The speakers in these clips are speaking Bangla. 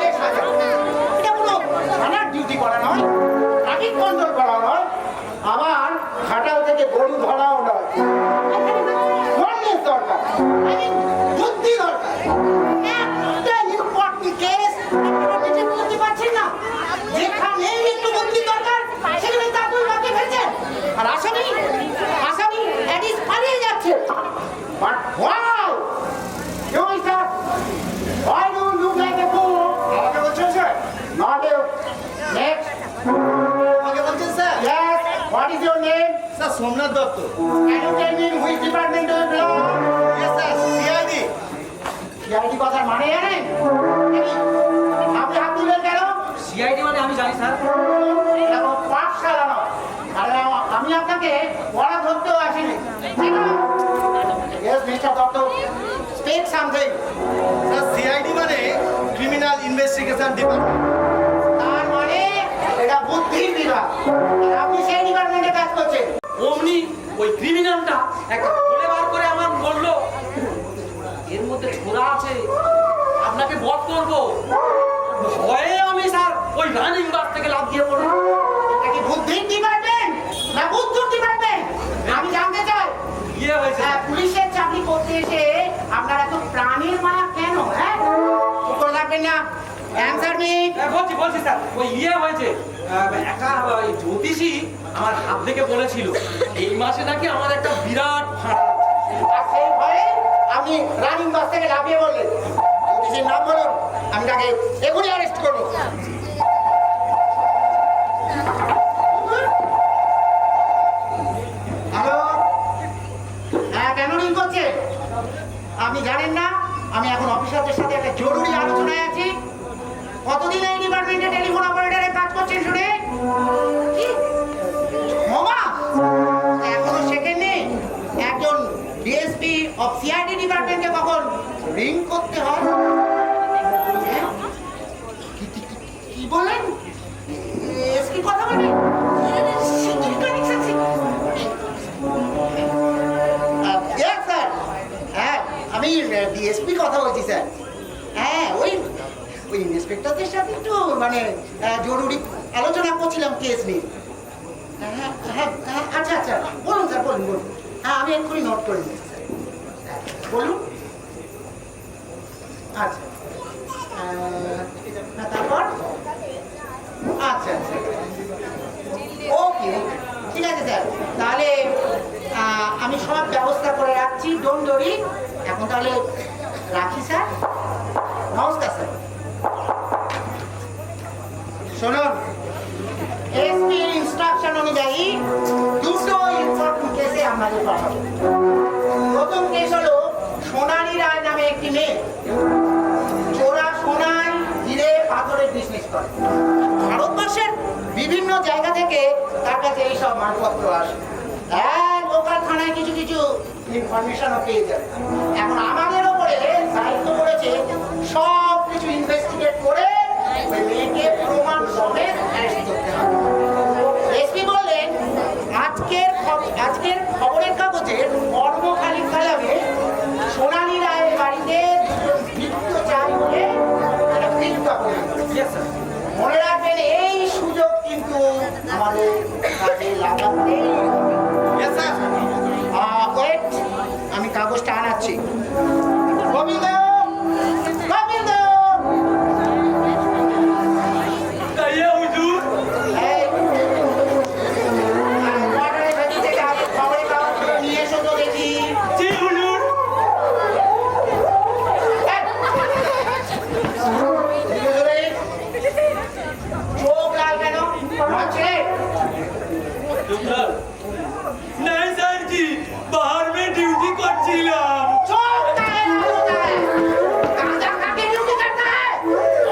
ছেলে সাজা, এটা কোনো থানার ডিউটি করা নয়, ট্রাফিক কন্ট্রোল করা নয়, আমার ঘাটাল থেকে গরু ধরাও নয়। ফিটনেস দরকার, বুদ্ধি দরকার। একটা ইম্পর্টেন্ট কেস আপনারা বুঝতে পারছেন না, যেখানে একটু বুদ্ধি দরকার সেখানে তাকুল বাকি ফেলছেন, আর আসামি অ্যাডিস পালিয়ে যাচ্ছে। But wow, you mister, why do you look like a fool? আমাকে বলছেন স্যার? Not you. Next. আমাকে বলছেন sir? Yes. What is your name? Sir Somnath Dutta. Can you tell me which department do you belong? Yes sir, CID. CID কথার মানে জানেন? আপনি হাত তুললেন কেন? সিআইডি মানে আমি জানি স্যার। দেখো, পাঠশালা নয়। আরে আমি আপনাকে পড়া ধরতেও আসিনি। ঠিক আছে? Yes, Mr. Dutta, speak something. Sir CID মানে ক্রিমিনাল ইনভেস্টিগেশন ডিপার্টমেন্ট। তার মানে এটা বুদ্ধির বিভাগ, আর আপনি সেই ডিপার্টমেন্টে কাজ করছেন। অমনি ওই ক্রিমিনালটা একটা খুলে বার করে আমার বললো এর মধ্যে ছোরা আছে, আপনাকে বধ করবো। ভয়ে আমি স্যার ওই রানিং বাস থেকে লাফ দিয়ে পড়লাম। এটা কি বুদ্ধির ডিপার্টমেন্ট না বুদ্ধুর ডিপার্টমেন্ট? আমি জানতে চাই। ইয়ে হয়েছে পুলিশের চাকরি করতে এসে আপনার এত প্রাণীর মায়া কেন? হ্যাঁ, উত্তর লাগবেন না। Answer me. বলছি স্যার, ওই ইয়ে হয়েছে একটা ওই জ্যোতিষী আমার হাত থেকে বলেছিল এই মাসে নাকি আমার একটা বিরাট ফাঁড়া। আর সেই ভয়ে আপনি রানিং বাস থেকে লাফিয়ে বললেন। জ্যোতিষীর নাম বলুন, আমি তাকে এখনই অ্যারেস্ট করবো। হ্যালো, হ্যাঁ, কেন রিং করছে? আপনি জানেন না আমি এখন অফিসারদের সাথে একটা জরুরি আলোচনায় আছি? কতদিন এই ডিপার্টমেন্টে টেলিফোন অপারেটরে কাজ করছেন শুনে? কি? 6 মাস? এখনো শেখেননি একজন ডিএসপি অফ সিআইডি ডিপার্টমেন্টে কখন রিং করতে হয়? হ্যাঁ? কি বলেন? এসপি কথা বলে? Security connection. Yes, sir. হ্যাঁ, আমি ডিএসপি কথা বলছি স্যার। হ্যাঁ, ওই ইন্সপেক্টরদের সাথে একটু মানে জরুরি আলোচনা করছিলাম কেস নিয়ে। হ্যাঁ হ্যাঁ হ্যাঁ, আচ্ছা আচ্ছা, বলুন স্যার, বলুন। হ্যাঁ, আমি এক্ষুনি নোট করে নিচ্ছি স্যার। বলুন। আচ্ছা, তারপর? আচ্ছা আচ্ছা, ওকে, ঠিক আছে স্যার। তাহলে আমি সব ব্যবস্থা করে রাখছি, ডোন্ট ওয়ারি। এখন তাহলে রাখি স্যার, নমস্কার স্যার। শুনুন, এসপির ইনস্ট্রাকশন অনুযায়ী দুটো ইম্পর্টেন্ট কেসে আমাদের পাঠাবো। প্রথম কেস হলো সোনালী রায় নামে একটি মেয়ে, চোরা সোনায় হিরে পাথরের বিজনেস করে। ভারতবর্ষের বিভিন্ন জায়গা থেকে তার কাছে এইসব মালপত্র আসে। হ্যাঁ, লোকাল থানায় কিছু কিছু ইনফরমেশনও পেয়ে যাবে। এখন আমাদের ওপরে দায়িত্ব পড়েছে সব কিছু ইনভেস্টিগেট করে ওই মেয়েকে প্রমাণ সমেত অ্যারেস্ট করতে হবে। এসপি বললেন আজকের খবরের কাগজের কর্মখালি কলামে সোনালী রায়ের বাড়িতে দুজন ভিত্ত চাই বলে একটা বিজ্ঞাপন। মনে রাখবেন, এই সুযোগ কিন্তু আমাদের কাজে লাগাতেই হবে। ওয়েট, আমি কাগজটা আনাচ্ছি। গোবিন্দ, গোবিন্দ, এই, কোয়ার্টারের ভেতর থেকে আগে খবরের কাগজগুলো নিয়ে এসো তো দেখি। চোখ লাল কেন? হচ্ছে नहीं सर जी, बाहर में ड्यूटी करছিলাম। चौक का है, आलू का है। गांजा खा के ड्यूटी करता है।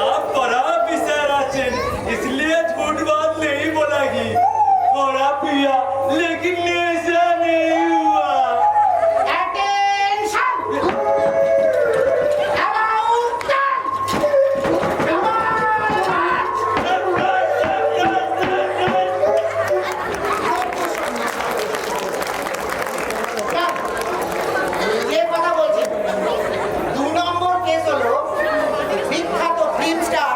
आप बड़ा ऑफिसर आचेन, इसलिए झूठ बात नहीं बोलेगी। थोड़ा पिया, लेकिन ऐसा नहीं हुआ। Attention! About done! Come on, march! যে কথা বলছি, 2 নম্বর কেস হলো বিখ্যাত ফিল্ম স্টার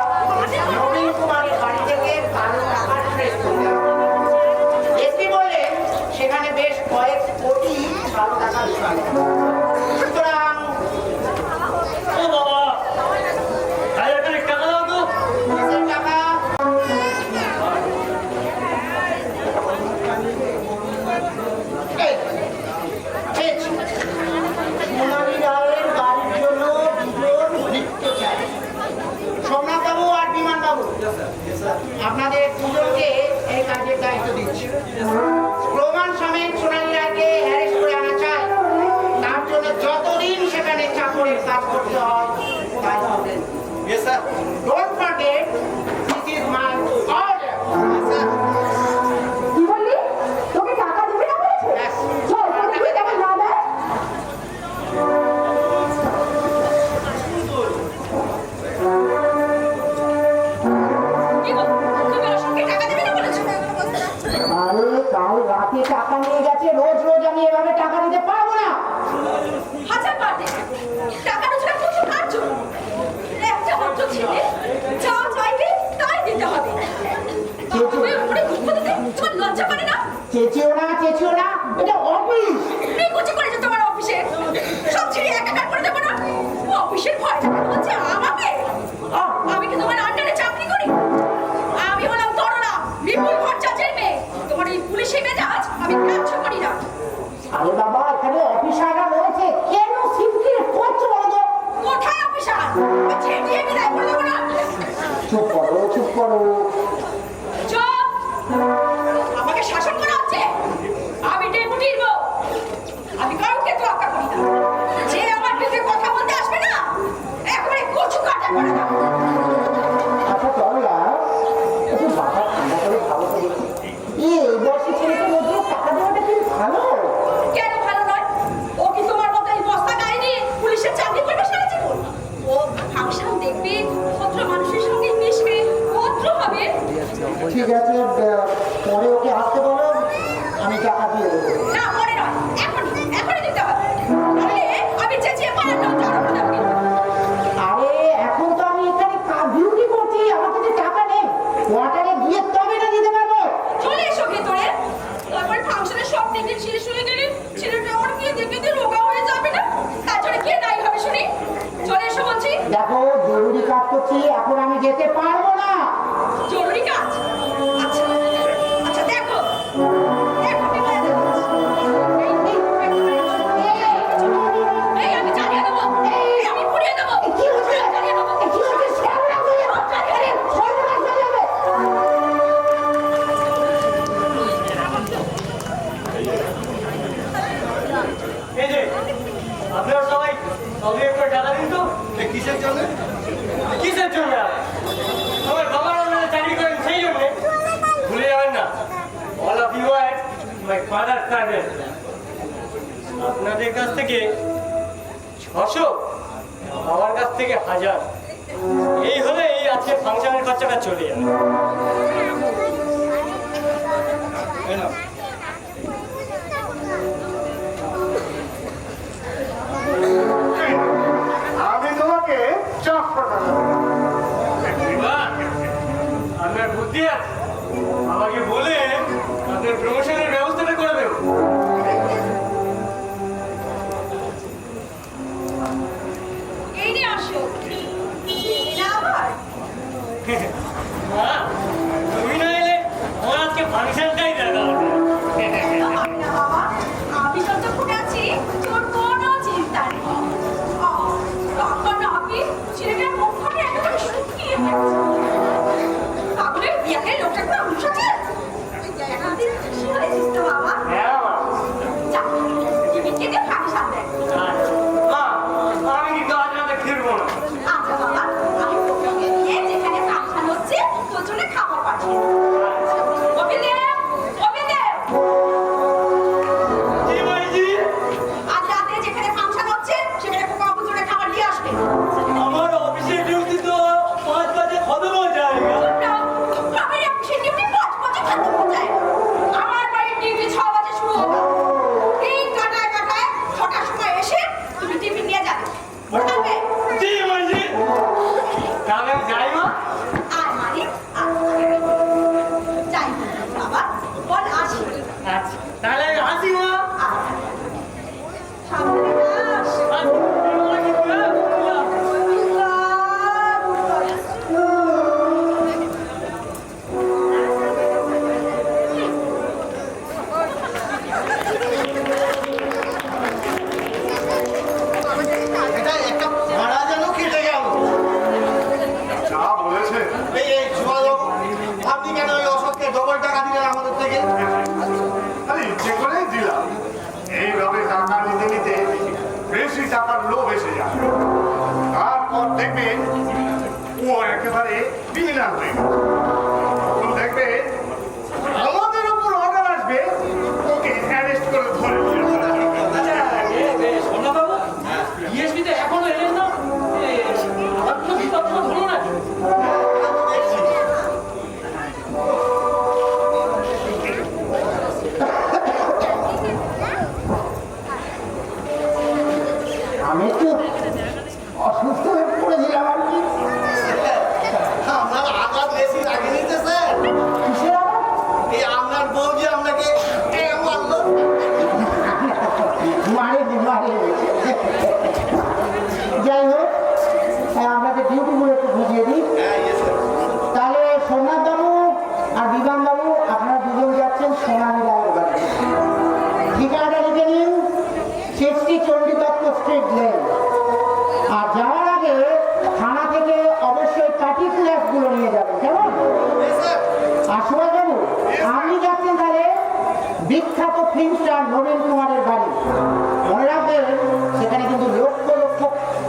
আপনাদের দুজনকে এই কাজের দায়িত্ব দিচ্ছি। প্রমাণ সমেত সোনালী রায়কে অ্যারেস্ট করে আনা চাই, তার জন্য যতদিন সেখানে চাকরের কাজ করতে হয় তাই হবে। Yes, sir. Don't forget, this is my order. Yes, sir. কি বললি? তোকে টাকা দিবি না বলেছে? Yes. চল, তোকে কি টাকা না দেয়? কি গো, তুমি অশোককে টাকা দেবে না বলেছো? আরে কাল রাতে টাকা নিয়ে গেছে, রোজ রোজ আমি এভাবে টাকা দিতে পারবো না। হাজার বার দে। টাকা রোজগার করছো কার জন্য? একটা মাত্র ছেলে, যা চাইবে তাই দিতে হবে। তুমি উপরে গুপ্ত দিতে তোমার লজ্জা করে না? চেঁচিও না, চেঁচিও না, এটা অফিস। এই কুচি করেছো তোমার অফিসে। সব ছেড়ে একাকার করে দেবো না? অফিসের ভয় দেখানো হচ্ছে আমাকে? আমি কি তোমার আন্ডারে চাকরি করি? আমি হলাম তরুণা, বিপুল ভট্টাচার্যের মেয়ে। তোমার এই পুলিশি মেজাজ আমি গ্রাহ্য করি না। আরে বাবা, এখানে অফিসাররা রয়েছে, কেন সিনক্রিয়েট করছো বলো তো? কোথায় অফিসার? আমি ছেড়ে বিদায় করে দেবো না? চুপ করো, চুপ করো। চুপ! আমাকে শাসন করা হচ্ছে? আমি ডেপুটির বউ। আমি কাউকে তোয়াক্কা করি না। যে আমার বিরুদ্ধে কথা বলতে আসবে না, একেবারে কচু কাটা করে দেবো। আচ্ছা চলো না, একটু মাথা ঠান্ডা করে ভালো করে দেখি। এই বয়সী ছেলেকে মধ্যে টাকা দেওয়াটা কি ভালো? কেন ভালো নয়? ও কি তোমার মতো এই বস্তা গায়ে নিয়ে পুলিশের চাকরি করবে সারা জীবন? ও ফাংশন দেখবে, ভদ্র মানুষের সঙ্গে মিশবে, ভদ্র হবে। ঠিক আছে, পরে ওকে আসতে বলো, আমি টাকা দিয়ে দেবো। না, মনে নয়, এখনই দিতে হবে। নাহলে আমি চেঁচিয়ে পালার নাম জড়ো করে দেবো। আরে এখন তো আমি এখানে ডিউটি করছি, আমার কাছে টাকা নেই। কোয়ার্টারে গিয়ে তবে না দিতে পারবো। চলে এসো ভেতরে। তারপর ফাংশনের সব দিকে শেষ হয়ে গেলে ছেলেটা আমার গিয়ে দেখে রোগা হয়ে যাবে না? তার জন্য কে দায়ী হবে শুনি? চলে এসো বলছি। দেখো, জরুরি কাজ করছি, এখন আমি যেতে পারবো না। জরুরি কাজ? আচ্ছা আচ্ছা, দেখো দেখো আমি ভয় দেখাচ্ছি। এই, আমি জ্বালিয়ে দেবো। এই, আমি পুড়িয়ে দেবো। কি হচ্ছে? জ্বালিয়ে দেবো। কি হচ্ছে? শ্যাওলা হয়ে যাবে। আরে, সর্বনাশ হয়ে যাবে। এই যে আপনারা সবাই একটু টাকা দিন তো। এ কিসের জন্য? কিসের জন্য? আমার বাবার অন্যদের চাকরি করেন সেই জন্যে। ভুলে যাবেন না, all of you are my father servant. আপনাদের কাছ থেকে 600, আমার কাছ থেকে 1000। এই হলে এই আজকে ফাংশনের খরচাটা চলে যাবে। এই নাও। আমি তোমাকে 400 টাকা দেবো। বাহ, আপনার বুদ্ধি আছে। আমাকে বলে আপনার প্রমোশনের ব্যবস্থাটা করে দেবো। এই নিয়ে আসো। না আবার মা, তুমি না এলে আমার আজকে ফাংশনটাই দেখা হবে। আমি না বাবা, আমি যতক্ষণ আছি তোর কোনো চিন্তা নেই। তখন আমি ছেলেটার মুখখানে একেবারে শুকিয়ে গেছে। পাগলের বিয়াকে লোকটা করে উঠেছে। একাধিক খুশি হয়েছিস তো বাবা? হ্যাঁ মা। যা, টিভি কেটে ফাংশন দেখ। মা, আমি কিন্তু আজ রাতে ফিরবো না। আচ্ছা বাবা, আমি তোকে নিয়ে যেখানে ফাংশন হচ্ছে তোর জন্য খাবার পাঠিয়ে দেবো। অভিদেব, অভিদেব, জি ভাইজি, আজ রাতে যেখানে ফাংশন হচ্ছে সেখানে পোকা পুজোরে খাবার দিয়ে আসবে। আমার অফিসের ডিউটি তো 5 বাজে খতম হয়ে যায়। আমি অফিসের ডিউটি 5 বাজে খতম হয়ে যায়। আমার বাড়ির ডিউটি 6 বাজে শুরু হবে। এই কাটায় কাটায় 6টার সময় এসে তুমি টিফিন নিয়ে যাবে। মনে থাকবে? জি ভাইজি, তাহলে আমি যাই মা। আর মানে বলছেন? এই সুভাষবাবু, আপনি কেন ওই অশোককে ডবল টাকা দিলেন আমাদের থেকে? আরে ইচ্ছে করেই দিলাম। এইভাবে টাকা নিতে নিতে বেশি টাকার লোভ এসে যায়। তারপর দেখবেন ও একেবারে ক্রিমিনাল হয়ে গেল। তখন দেখবেন আমাদের উপর অর্ডার আসবে, ওকে অ্যারেস্ট করে ধরে নিয়ে আসা হবে। সোনাবাবু বিএসপিতে এখনো এলেন না? আমার কোনো বিপদ হলো না? দেখছি। আমি একটু অসুস্থ হয়ে পড়েছিলাম আর কি। আপনার আঘাত বেশি লাগেনি তো স্যার? কিসের আবার? এই আপনার বউ যে আপনাকে মারলো। মারে যাই হোক, আপনাদের ডিউটিগুলো একটু বুঝিয়ে দিই। হ্যাঁ, yes, sir. তাহলে সোমনাথ বাবু আর বিমান বাবু আপনারা দুজন যাচ্ছেন সোনালী রায়ের বাড়ি। ঠিকানাটা লিখে নিন, 60 চণ্ডীদত্ত স্ট্রিট লেন। আর যাওয়ার আগে থানা থেকে অবশ্যই পার্টিকুলার্সগুলো নিয়ে যাবেন, কেমন? Yes, sir. আর সুভাষ বাবু, আপনি যাচ্ছেন তাহলে বিখ্যাত ফিল্ম স্টার নবীন কুমারের বাড়ি। মনে রাখবেন, সেখানে কিন্তু লক্ষ লক্ষ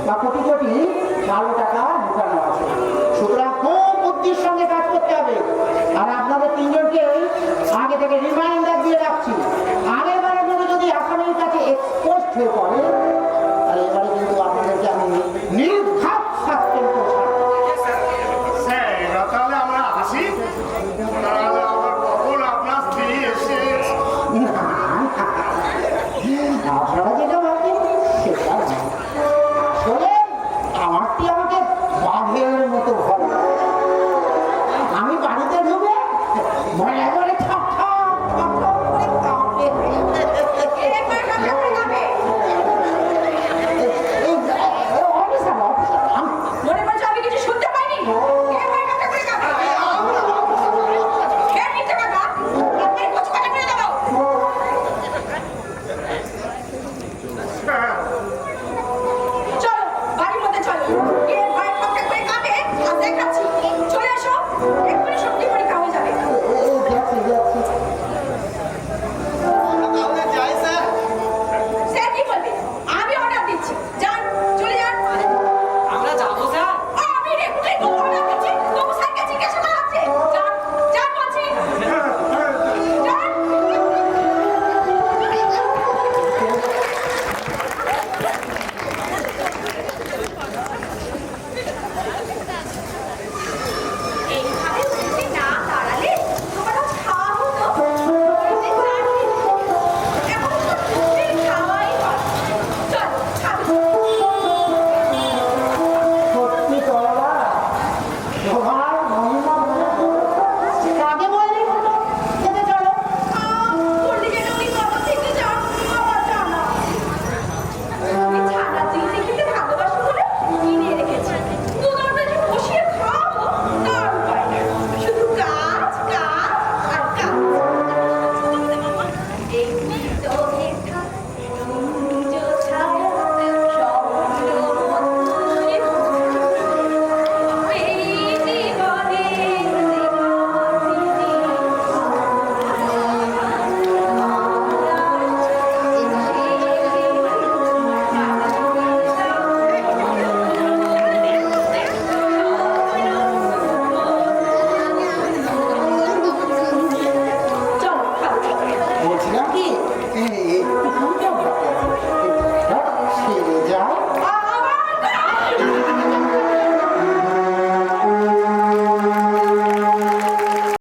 বা কোটি কোটি ভালো টাকা লুকানো আছে। সুতরাং খুব বুদ্ধির সঙ্গে কাজ করতে হবে। আর আপনাদের তিনজনকে আগে থেকে রিমাইন্ডার দিয়ে রাখছি, আগের বারের মতো যদি আসামির কাছে এক্সপোজড হয়ে পড়ে, তাহলে এবারে কিন্তু আপনাদেরকে আমি নির্ঘাত সাসপেন্ড করে ছাড়বো। স্যার, এবার তাহলে আমরা আসি। তাহলে আবার কখন আপনার স্ত্রী এসে আপনারা যেটা ভাবছেন সেটা নয়। আসলে আমারটি আমাকে বাঘের মতো ভয় করে। আমি বাড়িতে ঢুকে ভয় করে ঠক ঠক ঠক ঠক করে কাঁপে। এবার কাকে কাকে অফিসার মনে করছো আমি কিছু শুনতে পাইনি? এবার কাকে করে কাকে খেয়ে নিতে কাকা আপনার কচু কাটা করে দেবো। চলো বাড়ির মধ্যে চলো, গিয়ে ভাইয়ের পক্ষে করে কাকে আর দেখাচ্ছি। চলে এসো, এক্ষুনি সত্যি পরীক্ষা হয়ে যাবে। যাচ্ছি যাচ্ছি। তাহলে যাই, স্যার। স্যার কি বলবে? আমি অর্ডার দিচ্ছি, যান চলে যান। আমরা যাবো স্যার। আমি রেগুলার তো অর্ডার দিচ্ছি, তবু স্যারকে জিজ্ঞাসা করা হচ্ছে। যান যান বলছি, যান। এইভাবে উঠে না দাঁড়ালে তোমার আজ খাওয়া হতো? দেখুন আর কি। এখন তো দুধের খাওয়াই হয়। চলো খাবে। সত্যি তলা তোমার মহিমা